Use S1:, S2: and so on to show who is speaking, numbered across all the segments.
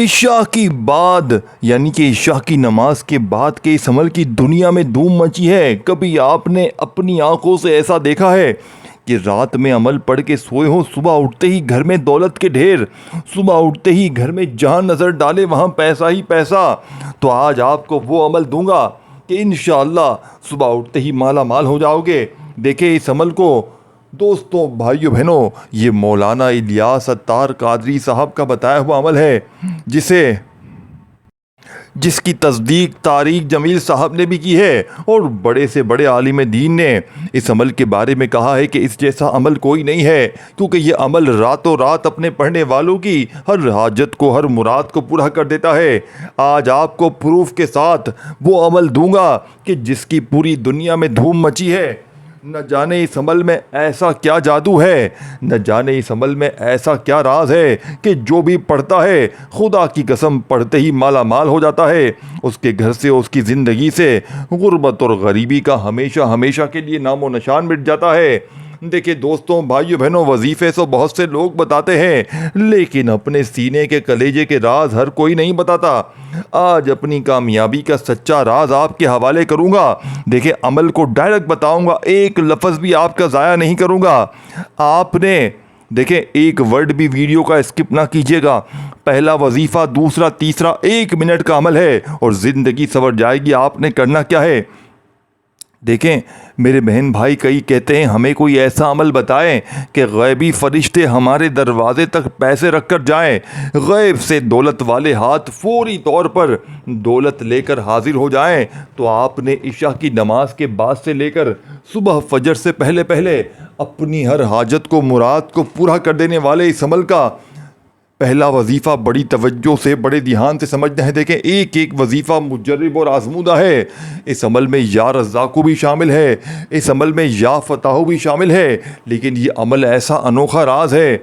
S1: इशा की बाद यानी कि इशा की नमाज के बाद के इस अमल की दुनिया में धूम मची है। कभी आपने अपनी आंखों से ऐसा देखा है कि रात में अमल पढ़ के सोए हो, सुबह उठते ही घर में दौलत के ढेर, सुबह उठते ही घर में जहां नज़र डाले वहां पैसा ही पैसा। तो आज आपको वो अमल दूंगा कि इंशाअल्लाह सुबह उठते ही माला माल हो जाओगे। देखिए इस अमल को दोस्तों, भाइयों बहनों, ये मौलाना इलियास अत्तार कादरी साहब का बताया हुआ अमल है जिसकी तस्दीक तारिक जमील साहब ने भी की है और बड़े से बड़े आलिम दीन ने इस अमल के बारे में कहा है कि इस जैसा अमल कोई नहीं है, क्योंकि ये अमल रातों रात अपने पढ़ने वालों की हर हाजत को, हर मुराद को पूरा कर देता है। आज आपको प्रूफ के साथ वो अमल दूंगा कि जिसकी पूरी दुनिया में धूम मची है। न जाने इस अमल में ऐसा क्या जादू है, न जाने इस अमल में ऐसा क्या राज है कि जो भी पढ़ता है खुदा की कसम पढ़ते ही माला माल हो जाता है। उसके घर से, उसकी ज़िंदगी से गुर्बत और गरीबी का हमेशा हमेशा के लिए नामो निशान मिट जाता है। देखिए दोस्तों, भाइयों बहनों, वजीफ़े तो बहुत से लोग बताते हैं, लेकिन अपने सीने के कलेजे के राज हर कोई नहीं बताता। आज अपनी कामयाबी का सच्चा राज आपके हवाले करूंगा। देखिए अमल को डायरेक्ट बताऊंगा, एक लफ्ज़ भी आपका ज़ाया नहीं करूंगा। आपने देखें एक वर्ड भी वीडियो का स्किप ना कीजिएगा। पहला वजीफ़ा, दूसरा, तीसरा 1 मिनट का अमल है और ज़िंदगी संवर जाएगी। आपने करना क्या है, देखें मेरे बहन भाई, कई कहते हैं हमें कोई ऐसा अमल बताएं कि गैबी फरिश्ते हमारे दरवाजे तक पैसे रख कर जाएं, गैब से दौलत वाले हाथ फौरी तौर पर दौलत लेकर हाजिर हो जाएं। तो आपने इशा की नमाज के बाद से लेकर सुबह फजर से पहले पहले अपनी हर हाजत को, मुराद को पूरा कर देने वाले इस अमल का पहला वजीफ़ा बड़ी तवज्जो से, बड़े ध्यान से समझना है। देखें एक एक वजीफ़ा मुजर्रब और आजमूदा है। इस अमल में या रज़्ज़ाक़ु भी शामिल है, इस अमल में या फ़ताहु भी शामिल है। लेकिन ये अमल ऐसा अनोखा राज है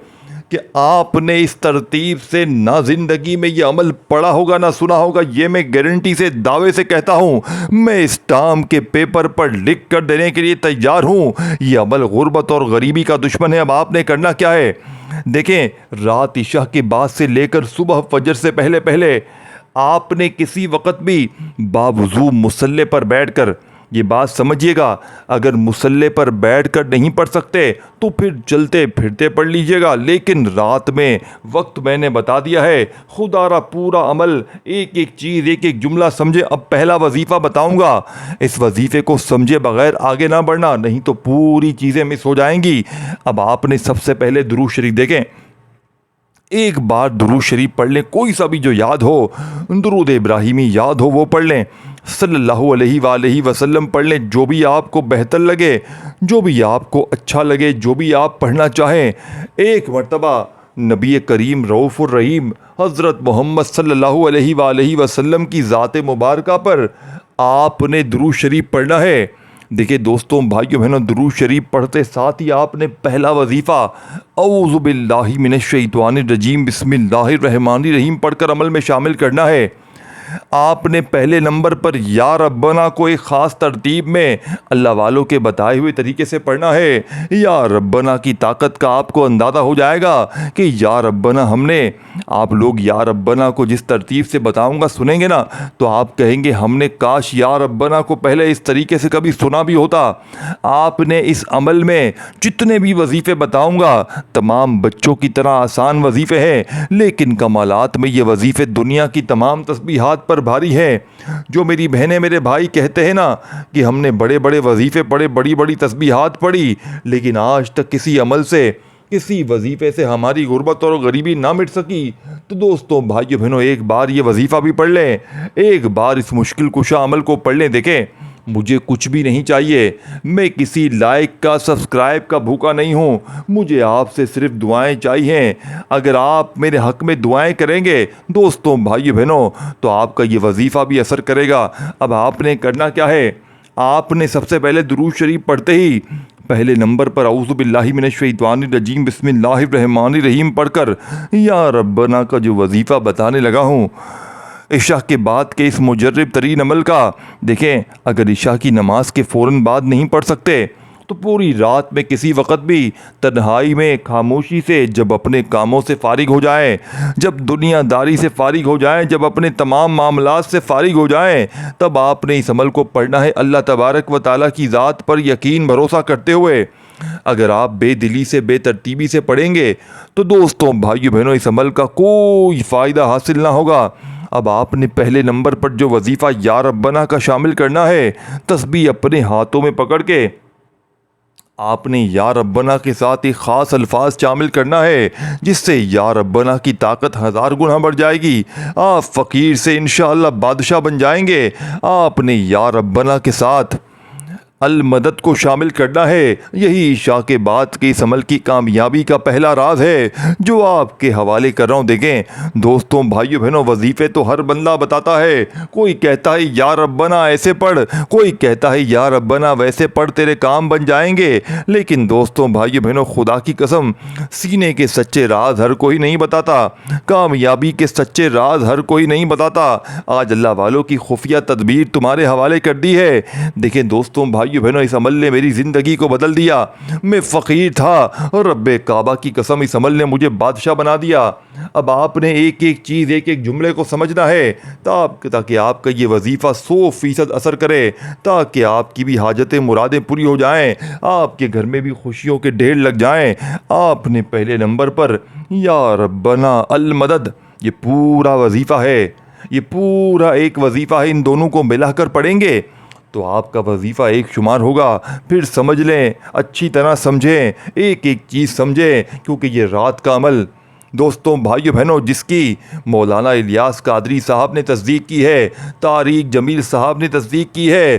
S1: कि आपने इस तरतीब से ना ज़िंदगी में ये अमल पढ़ा होगा ना सुना होगा। ये मैं गारंटी से, दावे से कहता हूँ, मैं इस टाम के पेपर पर लिख कर देने के लिए तैयार हूँ। ये अमल गुर्बत और गरीबी का दुश्मन है। अब आपने करना क्या है, देखें रात इशा के बाद से लेकर सुबह फजर से पहले पहले आपने किसी वक़्त भी बावजूद मुसल्ले पर बैठकर, ये बात समझिएगा, अगर मुसल्ले पर बैठकर नहीं पढ़ सकते तो फिर चलते फिरते पढ़ लीजिएगा। लेकिन रात में वक्त मैंने बता दिया है। खुदारा पूरा अमल, एक एक चीज़, एक एक जुमला समझे। अब पहला वजीफ़ा बताऊंगा, इस वजीफ़े को समझे बगैर आगे ना बढ़ना, नहीं तो पूरी चीज़ें मिस हो जाएंगी। अब आपने सबसे पहले दुरूद शरीफ, देखें एक बार दुरूद शरीफ पढ़ लें, कोई सा भी जो याद हो, दुरूद इब्राहिमी याद हो वो पढ़ लें, सल्लल्लाहु अलैहि वसल्लम पढ़ लें, जो भी आपको बेहतर लगे, जो भी आपको अच्छा लगे, जो भी आप पढ़ना चाहें। एक मरतबा नबी करीम रऊफ़ुर रहीम हज़रत मोहम्मद सल्लल्लाहु अलैहि वसल्लम की ज़ात मुबारका पर आपने दुरूद शरीफ पढ़ना है। देखिए दोस्तों, भाइयों बहनों, दुरूद शरीफ पढ़ते साथ ही आपने पहला वजीफ़ा औज़ु बिल्लाहि मिनश शैतानिर रजीम बिस्मिल्लाहिर रहमानिर रहीम पढ़कर अमल में शामिल करना है। आपने पहले नंबर पर या रब्बना को एक ख़ास तरतीब में अल्लाह वालों के बताए हुए तरीके से पढ़ना है। या रब्बना की ताकत का आपको अंदाज़ा हो जाएगा कि या रब्बना, हमने, आप लोग या रब्बना को जिस तरतीब से बताऊंगा सुनेंगे ना, तो आप कहेंगे हमने काश या रब्बना को पहले इस तरीके से कभी सुना भी होता। आपने इस अमल में जितने भी वजीफ़े बताऊंगा तमाम बच्चों की तरह आसान वजीफ़े हैं, लेकिन कमालात में ये वजीफ़े दुनिया की तमाम तस्बीहात पर भारी है। जो मेरी बहनें, मेरे भाई कहते हैं ना कि हमने बड़े बड़े वजीफ़े पढ़े, बड़ी बड़ी तस्बीहात पढ़ी, लेकिन आज तक किसी अमल से, किसी वजीफ़े से हमारी गुर्बत और गरीबी ना मिट सकी। तो दोस्तों, भाइयों बहनों, एक बार ये वजीफ़ा भी पढ़ लें, एक बार इस मुश्किल कुशा अमल को पढ़ लें। देखें मुझे कुछ भी नहीं चाहिए, मैं किसी लाइक का, सब्सक्राइब का भूखा नहीं हूँ। मुझे आपसे सिर्फ दुआएं चाहिए। अगर आप मेरे हक़ में दुआएं करेंगे दोस्तों, भाइयों बहनों, तो आपका ये वजीफ़ा भी असर करेगा। अब आपने करना क्या है, आपने सबसे पहले दुरूद शरीफ पढ़ते ही पहले नंबर पर औज़ु बिल्लाहि मिनश शैतानिर रजीम बिस्मिल्लाहिर रहमानिर रहीम पढ़कर या रब्बना का जो वजीफ़ा बताने लगा हूँ, इशा के बाद के इस मुजर्रब तरीन अमल का, देखें अगर इशा की नमाज के फ़ौरन बाद नहीं पढ़ सकते तो पूरी रात में किसी वक्त भी तन्हाई में खामोशी से जब अपने कामों से फारिग हो जाएं, जब दुनियादारी से फारिग हो जाएं, जब अपने तमाम मामलात से फारिग हो जाएं, तब आपने इस अमल को पढ़ना है अल्लाह तबारक व ताला की ज़ात पर यकीन भरोसा करते हुए। अगर आप बेदिली से बेतरतीबी से पढ़ेंगे तो दोस्तों भाइयों बहनों इस अमल का कोई फ़ायदा हासिल ना होगा। अब आपने पहले नंबर पर जो वजीफ़ा या रब्बना का शामिल करना है, तस्बीह अपने हाथों में पकड़ के आपने या रब्बना के साथ एक ख़ास अल्फाज शामिल करना है, जिससे या रब्बना की ताकत 1000 गुना बढ़ जाएगी। आप फ़कीर से इंशाअल्लाह बादशाह बन जाएंगे। आपने या रब्बना के साथ अल मदद को शामिल करना है। यही ईशा के बाद के इस अमल की कामयाबी का पहला राज है जो आपके हवाले कर रहा हूँ। देखें दोस्तों भाइयों बहनों, वजीफ़े तो हर बंदा बताता है। कोई कहता है या रब्बना ऐसे पढ़, कोई कहता है या रब्बना वैसे पढ़, तेरे काम बन जाएंगे। लेकिन दोस्तों भाइयों बहनों, खुदा की कसम, सीने के सच्चे राज हर कोई नहीं बताता, कामयाबी के सच्चे राज हर कोई नहीं बताता। आज अल्लाह वालों की खुफिया तदबीर तुम्हारे हवाले कर दी है। देखें दोस्तों भाइयों बहनों, इस अमल ने मेरी ज़िंदगी को बदल दिया। मैं फ़कीर था और रब्बे काबा की कसम इस अमल ने मुझे बादशाह बना दिया। अब आपने एक एक चीज़, एक एक जुमले को समझना है ताकि आपका ये वजीफ़ा 100% असर करे, ताकि आपकी भी हाजतें मुरादें पूरी हो जाएं, आपके घर में भी खुशियों के ढेर लग जाएं। आपने पहले नंबर पर या रब्बना अल मदद, ये पूरा वजीफ़ा है, ये पूरा एक वजीफ़ा है। इन दोनों को मिलाकर पढ़ेंगे तो आपका वजीफ़ा एक शुमार होगा। फिर समझ लें, अच्छी तरह समझें, एक एक चीज़ समझें, क्योंकि ये रात का अमल दोस्तों भाइयों बहनों, जिसकी मौलाना इलियास कादरी साहब ने तस्दीक की है, तारिक जमील साहब ने तस्दीक की है,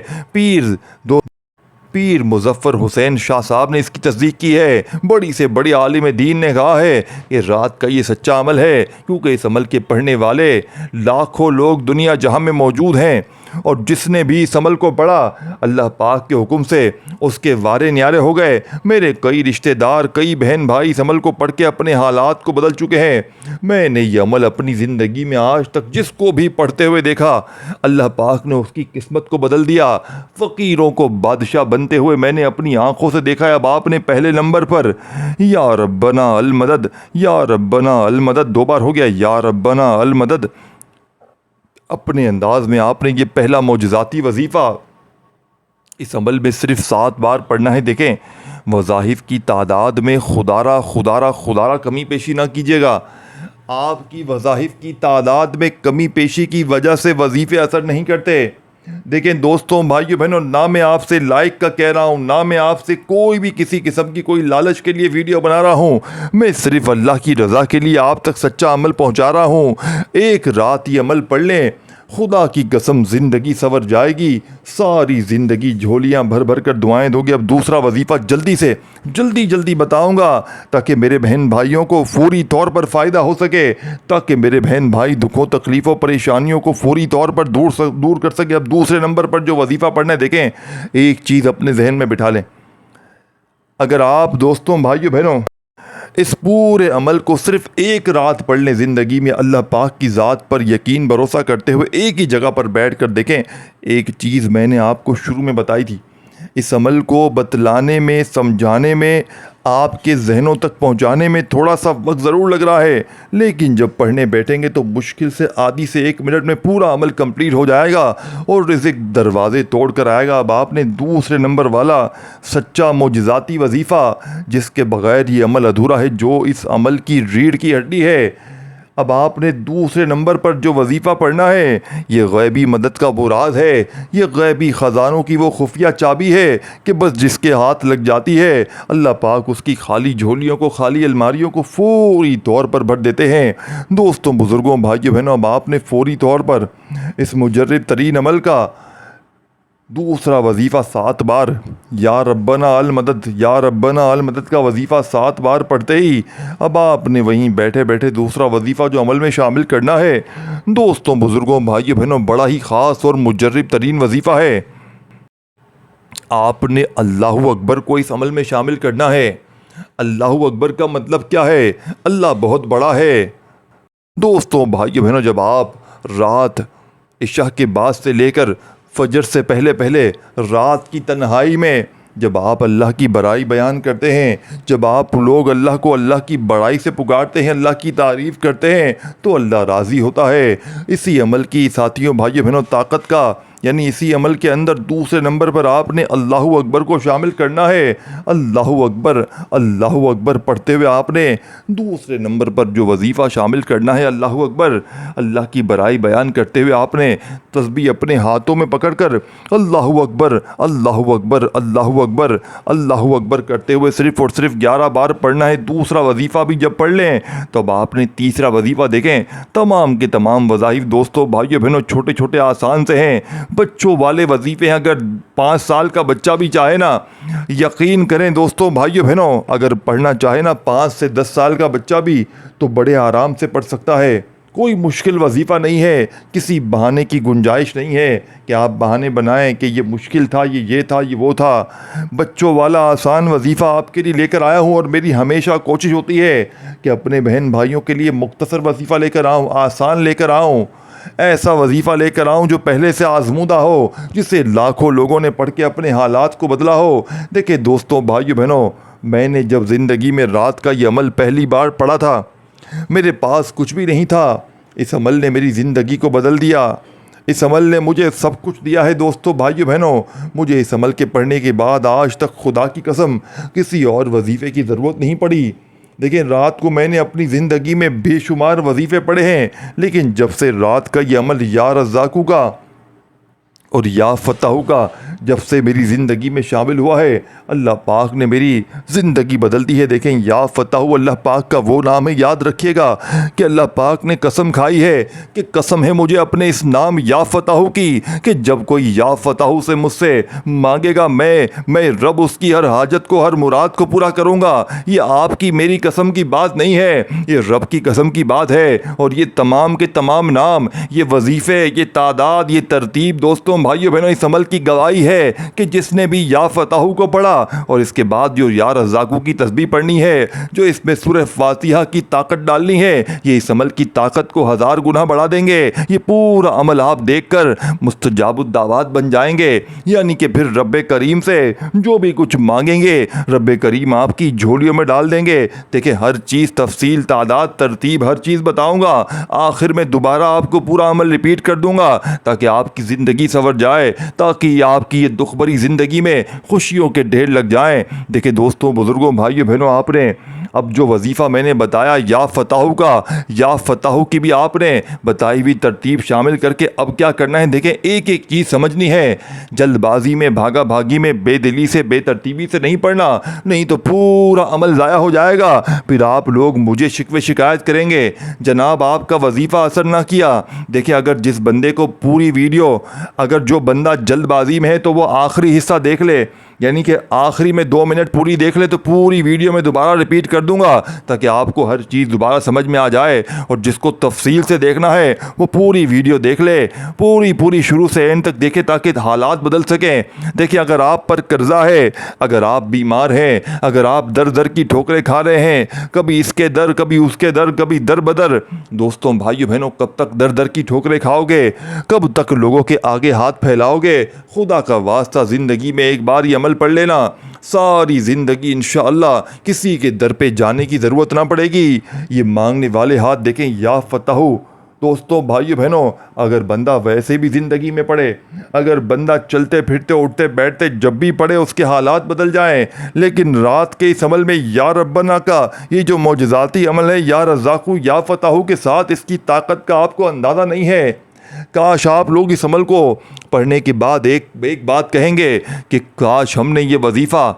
S1: पीर मुजफ्फर हुसैन शाह साहब ने इसकी तस्दीक की है, बड़ी से बड़ी आलिम दीन ने कहा है कि रात का ये सच्चा अमल है, क्योंकि इस अमल के पढ़ने वाले लाखों लोग दुनिया जहां में मौजूद हैं। और जिसने भी इस अमल को पढ़ा, अल्लाह पाक के हुक्म से उसके वारे न्यारे हो गए। मेरे कई रिश्तेदार, कई बहन भाई इस अमल को पढ़ के अपने हालात को बदल चुके हैं। मैंने ये अमल अपनी ज़िंदगी में आज तक जिसको भी पढ़ते हुए देखा, अल्लाह पाक ने उसकी किस्मत को बदल दिया। फ़कीरों को बादशाह बनते हुए मैंने अपनी आंखों से देखा है। अब आपने पहले नंबर पर या रब्बना अल मदद, या रब्बना अल मदद 2 बार हो गया, या रब्बना अल मदद। अपने अंदाज में आपने ये पहला मौजज़ाती वजीफ़ा इस अमल में सिर्फ 7 बार पढ़ना है। देखें, वज़ाइफ की तादाद में खुदारा कमी पेशी ना कीजिएगा। आपकी वज़ाइफ की तादाद में कमी पेशी की वजह से वजीफ़े असर नहीं करते। देखें दोस्तों भाइयों बहनों, ना मैं आपसे लाइक का कह रहा हूँ, ना मैं आपसे कोई भी किसी किस्म की कोई लालच के लिए वीडियो बना रहा हूँ। मैं सिर्फ अल्लाह की रज़ा के लिए आप तक सच्चा अमल पहुँचा रहा हूँ। एक रात ये अमल पढ़ लें, खुदा की कसम ज़िंदगी संवर जाएगी। सारी ज़िंदगी झोलियाँ भर भर कर दुआएं दोगे। अब दूसरा वजीफ़ा जल्दी बताऊंगा, ताकि मेरे बहन भाइयों को फौरी तौर पर फ़ायदा हो सके, ताकि मेरे बहन भाई दुखों तकलीफ़ों परेशानियों को फौरी तौर पर दूर कर सके। अब दूसरे नंबर पर जो वजीफ़ा पढ़ना है, देखें, एक चीज़ अपने जहन में बिठा लें। अगर आप दोस्तों भाइयों बहनों इस पूरे अमल को सिर्फ एक रात पढ़ लें, ज़िंदगी में अल्लाह पाक की ज़ात पर यकीन भरोसा करते हुए एक ही जगह पर बैठ कर देखें। एक चीज़ मैंने आपको शुरू में बताई थी, इस अमल को बतलाने में, समझाने में, आपके जहनों तक पहुंचाने में थोड़ा सा वक्त ज़रूर लग रहा है, लेकिन जब पढ़ने बैठेंगे तो मुश्किल से आधी से 1 मिनट में पूरा अमल कंप्लीट हो जाएगा और रिज़्क़ दरवाज़े तोड़ कर आएगा। अब आपने दूसरे नंबर वाला सच्चा मोजज़ाती वजीफ़ा, जिसके बग़ैर ये अमल अधूरा है, जो इस अमल की रीढ़ की हड्डी है, अब आपने दूसरे नंबर पर जो वजीफ़ा पढ़ना है, ये गैबी मदद का वो राज है, ये गैबी ख़जानों की वो खुफिया चाबी है कि बस जिसके हाथ लग जाती है, अल्लाह पाक उसकी खाली झोलियों को, खाली अलमारियों को फौरी तौर पर भर देते हैं। दोस्तों, बुज़ुर्गों, भाइयों बहनों, अब आपने फौरी तौर पर इस मुजर्रब तरीन अमल का दूसरा वजीफ़ा 7 बार या रब्बना अल मदद, या रब्बना अल मदद का वजीफ़ा 7 बार पढ़ते ही अब आपने वहीं बैठे बैठे दूसरा वजीफ़ा जो अमल में शामिल करना है, दोस्तों, बुज़ुर्गों, भाइयों बहनों, बड़ा ही ख़ास और मुजर्रब तरीन वजीफ़ा है। आपने अल्लाहु अकबर को इस अमल में शामिल करना है। अल्लाहु अकबर का मतलब क्या है? अल्लाह बहुत बड़ा है। दोस्तों, भाइयों बहनों, जब आप रात इशा के बाद से लेकर फजर से पहले पहले रात की तन्हाई में जब आप अल्लाह की बड़ाई बयान करते हैं, जब आप लोग अल्लाह को अल्लाह की बड़ाई से पुकारते हैं, अल्लाह की तारीफ़ करते हैं, तो अल्लाह राज़ी होता है। इसी अमल की साथियों, भाइयों बहनों, ताकत का यानी इसी अमल के अंदर दूसरे नंबर पर आपने अल्लाहु अकबर को शामिल करना है। अल्लाहु अकबर पढ़ते हुए आपने दूसरे नंबर पर जो वजीफ़ा शामिल करना है, अल्लाहु अकबर, अल्लाह की बड़ाई बयान करते हुए आपने तस्बीह अपने हाथों में पकड़कर अल्लाहु अकबर अल्लाहु अकबर अल्लाहु अकबर अल्लाहु अकबर करते हुए सिर्फ़ और सिर्फ 11 बार पढ़ना है। दूसरा वजीफ़ा भी जब पढ़ लें तो अब आपने तीसरा वजीफ़ा देखें, तमाम के तमाम वज़ाइफ दोस्तों, भाइयों बहनों, छोटे छोटे आसान से हैं। बच्चों वाले वजीफ़े हैं, अगर 5 साल का बच्चा भी चाहे ना, यकीन करें दोस्तों, भाइयों बहनों, अगर पढ़ना चाहे ना 5 से 10 साल का बच्चा भी, तो बड़े आराम से पढ़ सकता है। कोई मुश्किल वजीफ़ा नहीं है, किसी बहाने की गुंजाइश नहीं है कि आप बहाने बनाएं कि ये मुश्किल था, ये था, ये वो था। बच्चों वाला आसान वजीफ़ा आपके लिए लेकर आया हूँ और मेरी हमेशा कोशिश होती है कि अपने बहन भाइयों के लिए मुख्तसर वजीफ़ा लेकर आऊँ, आसान लेकर आऊँ, ऐसा वजीफ़ा लेकर आऊँ जो पहले से आजमूदा हो, जिसे लाखों लोगों ने पढ़ के अपने हालात को बदला हो। देखिए दोस्तों, भाइयों बहनों, मैंने जब ज़िंदगी में रात का ये अमल पहली बार पढ़ा था, मेरे पास कुछ भी नहीं था। इस अमल ने मेरी ज़िंदगी को बदल दिया। इस अमल ने मुझे सब कुछ दिया है दोस्तों, भाइयों बहनों। मुझे इस अमल के पढ़ने के बाद आज तक खुदा की कसम किसी और वजीफ़े की ज़रूरत नहीं पड़ी। देखिए, रात को मैंने अपनी ज़िंदगी में बेशुमार वजीफ़े पढ़े हैं, लेकिन जब से रात का ये अमल या रज़्ज़ाक़ू का और या फताहू का जब से मेरी ज़िंदगी में शामिल हुआ है, अल्लाह पाक ने मेरी ज़िंदगी बदल दी है। देखें, या फताहू अल्लाह पाक का वो नाम है, याद रखिएगा कि अल्लाह पाक ने कसम खाई है कि कसम है मुझे अपने इस नाम या फताहू की, कि जब कोई या फताहू से मुझसे मांगेगा, मैं रब उसकी हर हाजत को, हर मुराद को पूरा करूँगा। ये आपकी मेरी कसम की बात नहीं है, ये रब की कसम की बात है। और ये तमाम के तमाम नाम, ये वजीफ़े, ये तादाद, ये तरतीब दोस्तों, भाइयों बहनों, इस अमल की गवाही है कि जिसने भी या फताहू को पढ़ा और इसके बाद जो या रज़्ज़ाक़ू की तस्बीह पढ़नी है, जो इसमें सूरह फातिहा की ताकत डालनी है, ये इस अमल की ताकत को 1000 गुना बढ़ा देंगे। ये पूरा अमल आप देखकर मुस्तजाबुद्दावात बन जाएंगे, यानी कि फिर रब्बे करीम से जो भी कुछ मांगेंगे, रब्बे करीम आपकी झोलियों में डाल देंगे। देखिए, हर चीज़ तफसील, तादाद, तरतीब, हर चीज़ बताऊंगा। आखिर में दोबारा आपको पूरा अमल रिपीट कर दूंगा ताकि आपकी ज़िंदगी सवर जाए, ताकि आपकी ये दुख भरी ज़िंदगी में खुशियों के ढेर लग जाएं। देखिए दोस्तों, बुज़ुर्गों, भाइयों बहनों, आपने अब जो वजीफ़ा मैंने बताया या फताहू का, या फताहू की भी आपने बताई हुई तरतीब शामिल करके अब क्या करना है। देखें, एक एक चीज़ समझनी है। जल्दबाजी में, भागा भागी में, बेदिली से, बेतरतीबी से नहीं पढ़ना, नहीं तो पूरा अमल ज़ाया हो जाएगा। फिर आप लोग मुझे शिकवे शिकायत करेंगे, जनाब आपका वजीफ़ा असर ना किया। देखिए, अगर जिस बंदे को पूरी वीडियो, अगर जो बंदा जल्दबाजी में है तो वो आखिरी हिस्सा देख ले, यानी कि आखिरी में 2 मिनट पूरी देख ले, तो पूरी वीडियो में दोबारा रिपीट कर दूंगा ताकि आपको हर चीज़ दोबारा समझ में आ जाए। और जिसको तफसील से देखना है वो पूरी वीडियो देख ले, पूरी शुरू से एंड तक देखे ताकि हालात बदल सकें। देखिए, अगर आप पर कर्जा है, अगर आप बीमार हैं, अगर आप दर दर की ठोकरें खा रहे हैं, कभी इसके दर, कभी उसके दर, कभी दर बदर, दोस्तों, भाइयों बहनों, कब तक दर दर की ठोकरें खाओगे? कब तक लोगों के आगे हाथ फैलाओगे? खुदा का वास्ता, ज़िंदगी में एक बार ये अमल पढ़ लेना, सारी ज़िंदगी इंशाअल्लाह किसी के दर पे जाने की ज़रूरत ना पड़ेगी। ये मांगने वाले हाथ देखें, या फताहू। दोस्तों, भाइयों बहनों, अगर बंदा वैसे भी ज़िंदगी में पढ़े, अगर बंदा चलते फिरते उठते बैठते जब भी पढ़े उसके हालात बदल जाएं, लेकिन रात के इस अमल में या रब्बना का ये जो मौजज़ाती अमल है, या रज़्ज़ाक़ू, या फताहू के साथ, इसकी ताकत का आपको अंदाज़ा नहीं है। काश आप लोग इस अमल को पढ़ने के बाद एक बात कहेंगे कि काश हमने ये वजीफ़ा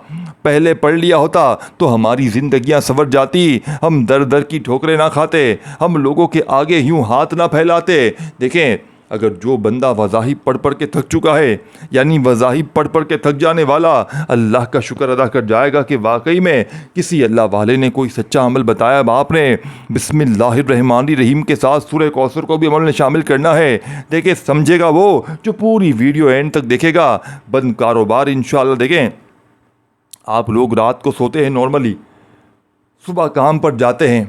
S1: पहले पढ़ लिया होता तो हमारी ज़िंदगियां संवर जाती, हम दर दर की ठोकरें ना खाते, हम लोगों के आगे यूं हाथ ना फैलाते। देखें, अगर जो बंदा वज़ाहिब पढ़ पढ़ के थक चुका है, यानी वज़ाहिब पढ़ पढ़ के थक जाने वाला, अल्लाह का शुक्र अदा कर जाएगा कि वाकई में किसी अल्लाह वाले ने कोई सच्चा अमल बताया। आपने बिस्मिल्लाहिर्रहमानिर्रहीम के साथ सूरह कौसर को भी अमल में शामिल करना है। देखिए, समझेगा वो जो पूरी वीडियो एंड तक देखेगा। बंद कारोबार इंशाअल्लाह। देखें, आप लोग रात को सोते हैं नॉर्मली, सुबह काम पर जाते हैं,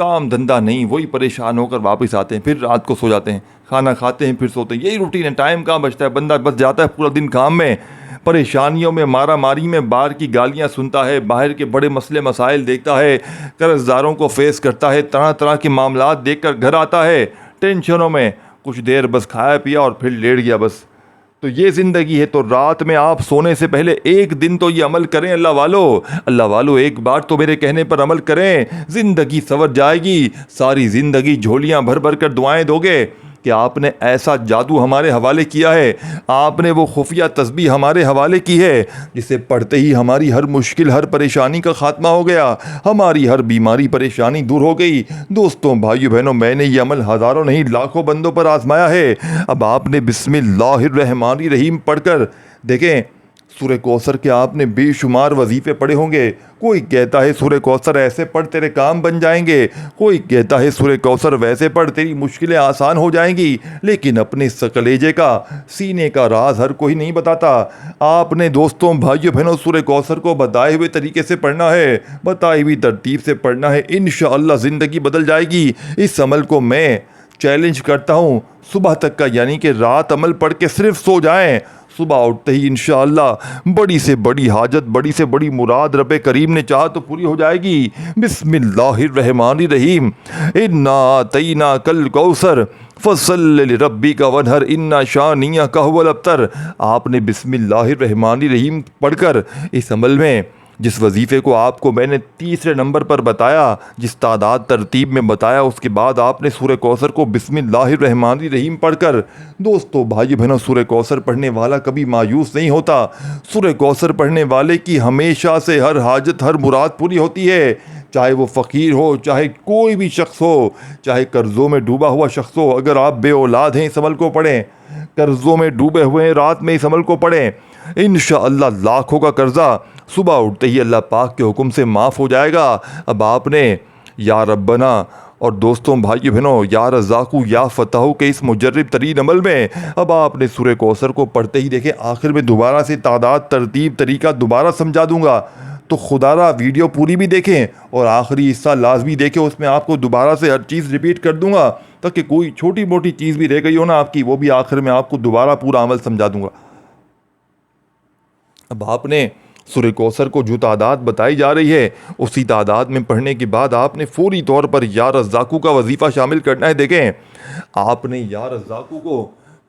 S1: काम धंधा नहीं, वही परेशान होकर वापस आते हैं, फिर रात को सो जाते हैं, खाना खाते हैं, फिर सोते हैं, यही रूटीन है। टाइम कहाँ बचता है, बंदा बस जाता है पूरा दिन काम में, परेशानियों में, मारा मारी में, बाहर की गालियाँ सुनता है, बाहर के बड़े मसले मसाइल देखता है, कर्जदारों को फेस करता है, तरह तरह के मामलात देखकर घर आता है टेंशनों में, कुछ देर बस खाया पिया और फिर लेट गया बस। तो ये ज़िंदगी है। तो रात में आप सोने से पहले एक दिन तो ये अमल करें अल्लाह वालों, एक बार तो मेरे कहने पर अमल करें, ज़िंदगी संवर जाएगी। सारी ज़िंदगी झोलियां भर भर कर दुआएं दोगे कि आपने ऐसा जादू हमारे हवाले किया है, आपने वो खुफिया तस्बीह हमारे हवाले की है जिसे पढ़ते ही हमारी हर मुश्किल, हर परेशानी का ख़ात्मा हो गया, हमारी हर बीमारी परेशानी दूर हो गई। दोस्तों, भाइयों बहनों, मैंने ये अमल हज़ारों नहीं लाखों बंदों पर आजमाया है। अब आपने बिस्मिल्लाहिर्रहमानिर्रहीम पढ़कर देखें, सूरह कौसर के आपने बेशुमार वजीफ़े पढ़े होंगे। कोई कहता है सूरह कौसर ऐसे पढ़ तेरे काम बन जाएंगे, कोई कहता है सूरह कौसर वैसे पढ़ तेरी मुश्किलें आसान हो जाएंगी, लेकिन अपने कलेजे का, सीने का राज हर कोई नहीं बताता। आपने दोस्तों, भाइयों बहनों, सूरह कौसर को बताए हुए तरीके से पढ़ना है, बताई हुई तरतीब से पढ़ना है, इंशाअल्लाह ज़िंदगी बदल जाएगी। इस अमल को मैं चैलेंज करता हूँ सुबह तक का, यानी कि रात अमल पढ़ के सिर्फ सो जाएं, सुबह उठते ही इंशाअल्लाह बड़ी से बड़ी हाजत, बड़ी से बड़ी मुराद रब्बे करीम ने चाहा तो पूरी हो जाएगी। बिस्मिल्लाहिर्रहमानिर्रहीम, इन्ना अतैना कल कौसर फसल्लि लिरब्बिका वन्हर इन्ना शानियका हुवल अब्तर। आपने बिस्मिल्लाहिर्रहमानिर्रहीम पढ़कर इस अमल में, जिस वजीफ़े को आपको मैंने तीसरे नंबर पर बताया, जिस तादाद तरतीब में बताया, उसके बाद आपने सूरह कौसर को बिस्मिल्लाहिर्रहमानिर्रहीम पढ़कर, दोस्तों, भाई बहनों, सूरह कौसर पढ़ने वाला कभी मायूस नहीं होता। सूरह कौसर पढ़ने वाले की हमेशा से हर हाजत, हर मुराद पूरी होती है, चाहे वो फ़कीर हो, चाहे कोई भी शख्स हो, चाहे कर्ज़ों में डूबा हुआ शख्स हो। अगर आप बे औलाद हैं, इस अमल को पढ़ें, कर्ज़ों में डूबे हुए हैं, रात में इस अमल को पढ़ें, इंशाअल्लाह लाखों का कर्ज़ा सुबह उठते ही अल्लाह पाक के हुक्म से माफ़ हो जाएगा। अब आपने या रब्बना और दोस्तों, भाइयों बहनों, या रज़ाकू या फ़ताहू के इस मुजर्रब तरीन अमल में अब आपने सूरह कौसर को पढ़ते ही देखें, आखिर में दोबारा से तादाद, तरतीब, तरीका दोबारा समझा दूंगा, तो खुदारा वीडियो पूरी भी देखें और आखिरी हिस्सा लाजमी देखें, उसमें आपको दोबारा से हर चीज़ रिपीट कर दूंगा, ताकि कोई छोटी मोटी चीज़ भी रह गई हो ना आपकी, वो भी आखिर में आपको दोबारा पूरा अमल समझा दूंगा। अब आपने सूरह कौसर को जो तादाद बताई जा रही है, उसी तादाद में पढ़ने के बाद आपने फौरी तौर पर या रज़ाकू का वजीफ़ा शामिल करना है। देखें, आपने या रज़ाकू को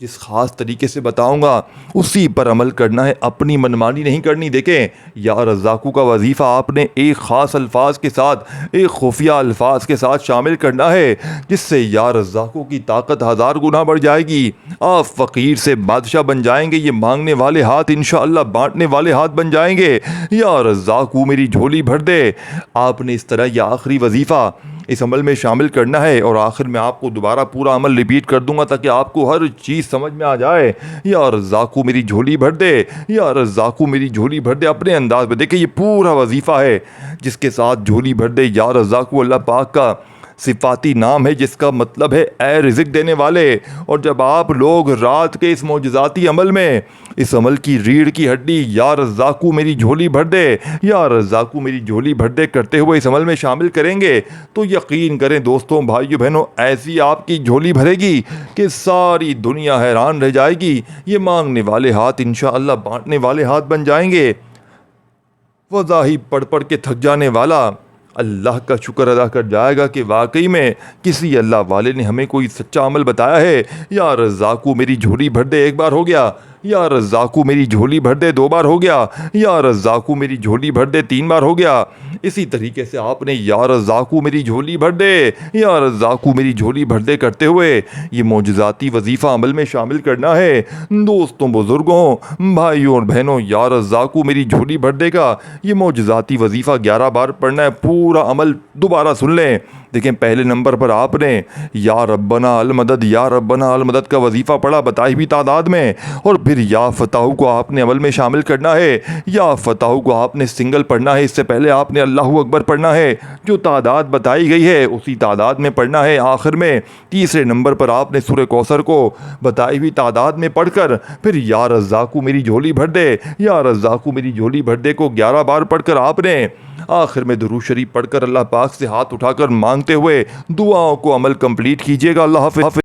S1: जिस ख़ास तरीके से बताऊंगा उसी पर अमल करना है, अपनी मनमानी नहीं करनी। देखें, या रज़ाकू का वजीफ़ा आपने एक ख़ास अल्फाज के साथ, एक खुफिया अल्फाज के साथ शामिल करना है, जिससे या रज़ाकू की ताकत 1000 गुना बढ़ जाएगी। आप फ़कीर से बादशाह बन जाएंगे, ये मांगने वाले हाथ इंशाअल्लाह बांटने वाले हाथ बन जाएंगे। या रज़ाकू मेरी झोली भर दे, आपने इस तरह यह आखिरी वजीफ़ा इस अमल में शामिल करना है और आखिर में आपको दोबारा पूरा अमल रिपीट कर दूंगा, ताकि आपको हर चीज़ समझ में आ जाए। या रज़ाकू मेरी झोली भर दे, या रज़ाकू मेरी झोली भर दे, अपने अंदाज में। देखिए, ये पूरा वजीफ़ा है जिसके साथ झोली भर दे या रज़ाकू अल्लाह पाक का सिफाती नाम है, जिसका मतलब है ए रिज़्क़ देने वाले। और जब आप लोग रात के इस मौजज़ाती अमल में इस अमल की रीढ़ की हड्डी या रज़ाकू मेरी झोली भर दे, या रज़ाकू मेरी झोली भर दे करते हुए इस अमल में शामिल करेंगे, तो यकीन करें दोस्तों, भाइयों बहनों, ऐसी आपकी झोली भरेगी कि सारी दुनिया हैरान रह जाएगी। ये मांगने वाले हाथ इंशाअल्लाह बांटने वाले हाथ बन जाएंगे। वज़ाही पढ़ पढ़ के थक जाने वाला अल्लाह का शुक्र अदा कर जाएगा कि वाकई में किसी अल्लाह वाले ने हमें कोई सच्चा अमल बताया है। या रज़ाकू मेरी झोली भर दे एक बार हो गया, या रज़ाकू मेरी झोली भर दे 2 बार हो गया, या रज़ाकू मेरी झोली भर दे 3 बार हो गया। इसी तरीके से आपने या रज़ाकू मेरी झोली भर दे, या रज़ाकू मेरी झोली भर दे करते हुए ये मौजज़ाती वजीफ़ा अमल में शामिल करना है। दोस्तों, बुज़ुर्गों, भाइयों और बहनों, या रज़ाकू मेरी झोली भर दे का ये मौजज़ाती वजीफ़ा 11 बार पढ़ना है। पूरा अमल दोबारा सुन लें। देखें, पहले नंबर पर आपने या रब्बना अल मदद, या रब्बना अल मदद का वजीफ़ा पढ़ा बताई हुई तादाद में, और फिर या फताहू को आपने अमल में शामिल करना है या फताहू को आपने सिंगल पढ़ना है। इससे पहले आपने अल्लाहू अकबर पढ़ना है, जो तादाद बताई गई है उसी तादाद में पढ़ना है। आखिर में तीसरे नंबर पर आपने सूरह कौसर को बताई हुई तादाद में पढ़कर फिर या रज़्ज़ाक़ू मेरी झोली भर दे, या रज़्ज़ाक़ू मेरी झोली भर दे को 11 बार पढ़कर आपने आखिर में दुरूद शरीफ पढ़कर अल्लाह पाक से हाथ उठाकर मांगते हुए दुआओं को अमल कंप्लीट कीजिएगा। अल्लाह हाफ़िज़।